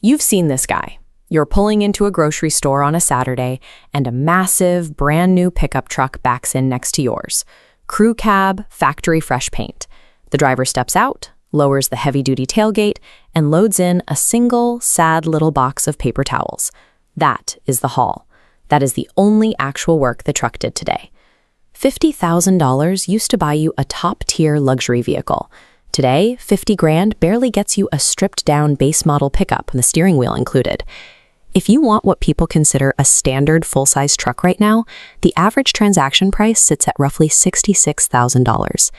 You've seen this guy. You're pulling into a grocery store on a Saturday, and a massive, brand new pickup truck backs in next to yours. Crew cab, factory fresh paint. The driver steps out, lowers the heavy-duty tailgate, and loads in a single, sad little box of paper towels. That is the haul. That is the only actual work the truck did today. $50,000 used to buy you a top-tier luxury vehicle. Today, $50 grand barely gets you a stripped-down base model pickup, the steering wheel included. If you want what people consider a standard full-size truck right now, the average transaction price sits at roughly $66,000.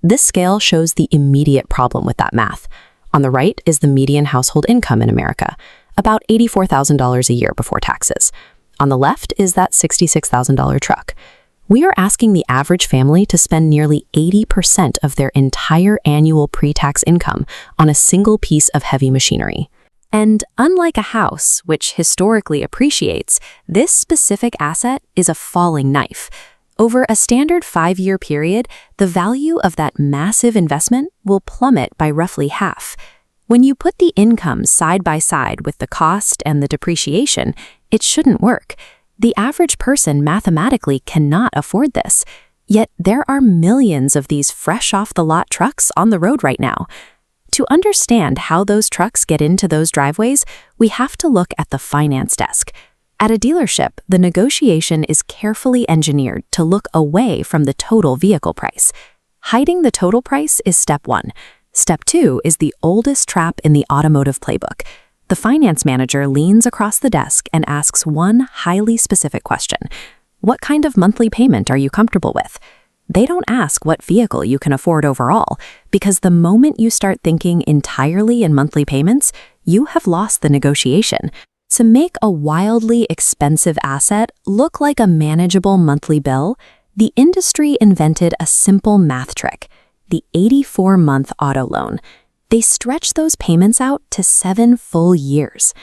This scale shows the immediate problem with that math. On the right is the median household income in America, about $84,000 a year before taxes. On the left is that $66,000 truck. We are asking the average family to spend nearly 80% of their entire annual pre-tax income on a single piece of heavy machinery. And unlike a house, which historically appreciates, this specific asset is a falling knife. Over a standard 5-year period, the value of that massive investment will plummet by roughly half. When you put the income side by side with the cost and the depreciation, it shouldn't work. The average person mathematically cannot afford this. Yet there are millions of these fresh-off-the-lot trucks on the road right now. To understand how those trucks get into those driveways, we have to look at the finance desk. At a dealership, the negotiation is carefully engineered to look away from the total vehicle price. Hiding the total price is step 1. Step 2 is the oldest trap in the automotive playbook. The finance manager leans across the desk and asks one highly specific question. What kind of monthly payment are you comfortable with? They don't ask what vehicle you can afford overall, because the moment you start thinking entirely in monthly payments, you have lost the negotiation. To make a wildly expensive asset look like a manageable monthly bill, the industry invented a simple math trick, the 84-month auto loan. They stretch those payments out to 7 full years.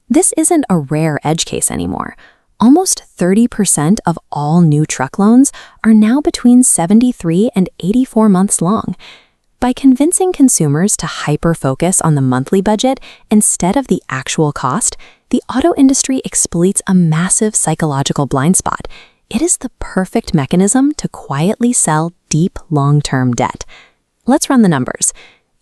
This isn't a rare edge case anymore. Almost 30% of all new truck loans are now between 73 and 84 months long. By convincing consumers to hyper-focus on the monthly budget instead of the actual cost, the auto industry exploits a massive psychological blind spot. It is the perfect mechanism to quietly sell deep, long-term debt. Let's run the numbers.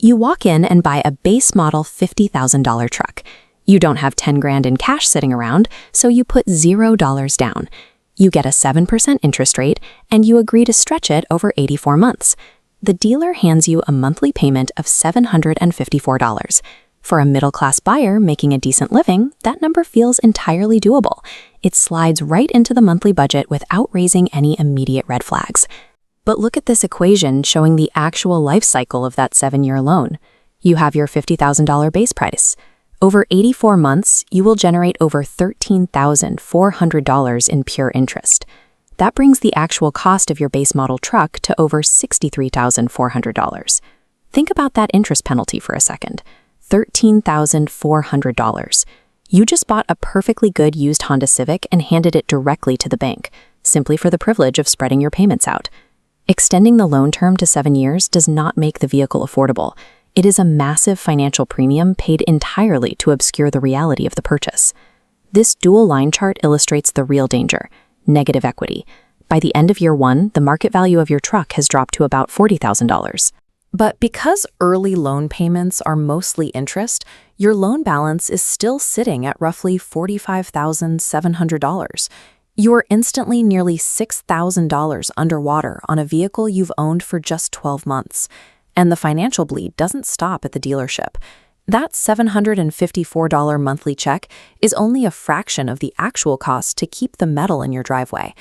You walk in and buy a base model $50,000 truck. You don't have 10 grand in cash sitting around, so you put $0 down. You get a 7% interest rate, and you agree to stretch it over 84 months. The dealer hands you a monthly payment of $754. For a middle-class buyer making a decent living, that number feels entirely doable. It slides right into the monthly budget without raising any immediate red flags. But look at this equation showing the actual life cycle of that 7-year loan. You have your $50,000 base price. Over 84 months, you will generate over $13,400 in pure interest. That brings the actual cost of your base model truck to over $63,400. Think about that interest penalty for a second. $13,400. You just bought a perfectly good used Honda Civic and handed it directly to the bank, simply for the privilege of spreading your payments out. Extending the loan term to 7 years does not make the vehicle affordable. It is a massive financial premium paid entirely to obscure the reality of the purchase. This dual line chart illustrates the real danger, negative equity. By the end of year 1, the market value of your truck has dropped to about $40,000. But because early loan payments are mostly interest, your loan balance is still sitting at roughly $45,700. You are instantly nearly $6,000 underwater on a vehicle you've owned for just 12 months. And the financial bleed doesn't stop at the dealership. That $754 monthly check is only a fraction of the actual cost to keep the metal in your driveway.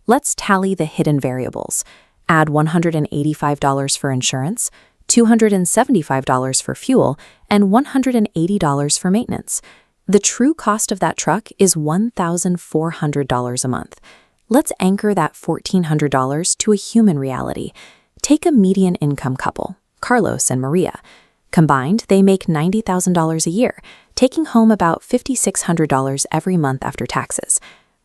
Let's tally the hidden variables. Add $185 for insurance, $275 for fuel, and $180 for maintenance. The true cost of that truck is $1,400 a month. Let's anchor that $1,400 to a human reality. Take a median income couple, Carlos and Maria. Combined, they make $90,000 a year, taking home about $5,600 every month after taxes.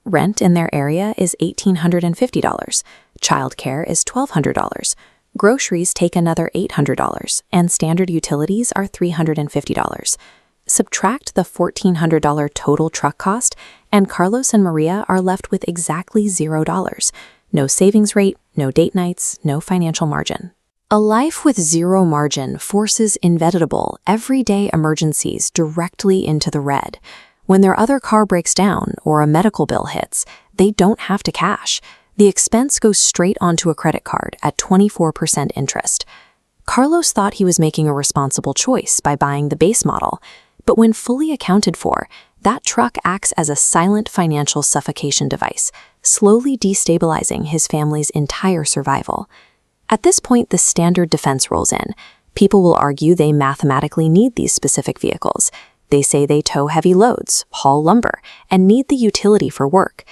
Rent in their area is $1,850. Childcare is $1,200. Groceries take another $800, and standard utilities are $350. Subtract the $1,400 total truck cost, and Carlos and Maria are left with exactly $0. No savings rate, no date nights, no financial margin. A life with zero margin forces inevitable, everyday emergencies directly into the red. When their other car breaks down or a medical bill hits, they don't have to cash. The expense goes straight onto a credit card at 24% interest. Carlos thought he was making a responsible choice by buying the base model, but when fully accounted for, that truck acts as a silent financial suffocation device, slowly destabilizing his family's entire survival. At this point, the standard defense rolls in. People will argue they mathematically need these specific vehicles. They say they tow heavy loads, haul lumber, and need the utility for work.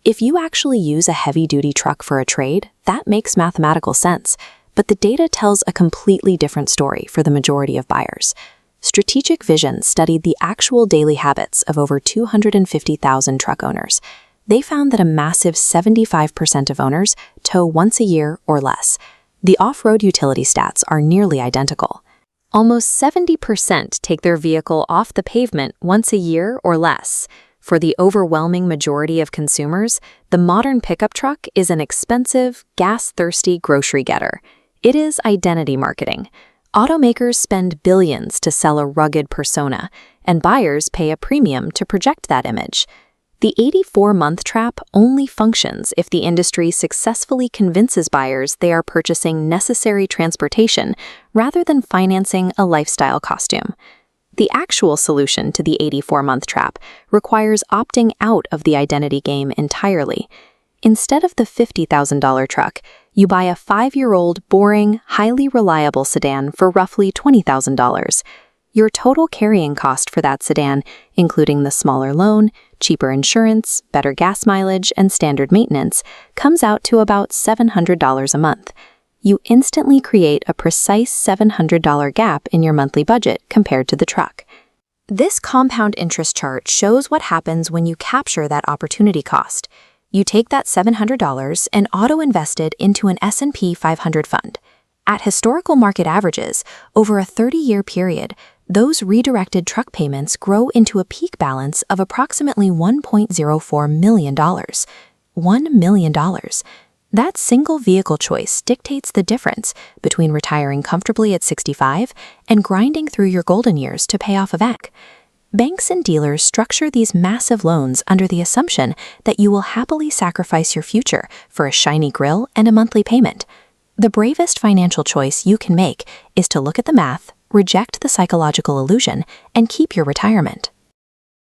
If you actually use a heavy-duty truck for a trade, that makes mathematical sense, but the data tells a completely different story for the majority of buyers. Strategic Vision studied the actual daily habits of over 250,000 truck owners. They found that a massive 75% of owners tow once a year or less. The off-road utility stats are nearly identical. Almost 70% take their vehicle off the pavement once a year or less. For the overwhelming majority of consumers, the modern pickup truck is an expensive, gas-thirsty grocery getter. It is identity marketing. Automakers spend billions to sell a rugged persona, and buyers pay a premium to project that image. The 84-month trap only functions if the industry successfully convinces buyers they are purchasing necessary transportation rather than financing a lifestyle costume. The actual solution to the 84-month trap requires opting out of the identity game entirely. Instead of the $50,000 truck, you buy a 5-year-old, boring, highly reliable sedan for roughly $20,000. Your total carrying cost for that sedan, including the smaller loan, cheaper insurance, better gas mileage, and standard maintenance, comes out to about $700 a month. You instantly create a precise $700 gap in your monthly budget compared to the truck. This compound interest chart shows what happens when you capture that opportunity cost. You take that $700 and auto-invest it into an S&P 500 fund. At historical market averages, over a 30-year period, those redirected truck payments grow into a peak balance of approximately $1.04 million. $1 million. That single vehicle choice dictates the difference between retiring comfortably at 65 and grinding through your golden years to pay off a VEC. Banks and dealers structure these massive loans under the assumption that you will happily sacrifice your future for a shiny grille and a monthly payment. The bravest financial choice you can make is to look at the math, reject the psychological illusion, and keep your retirement.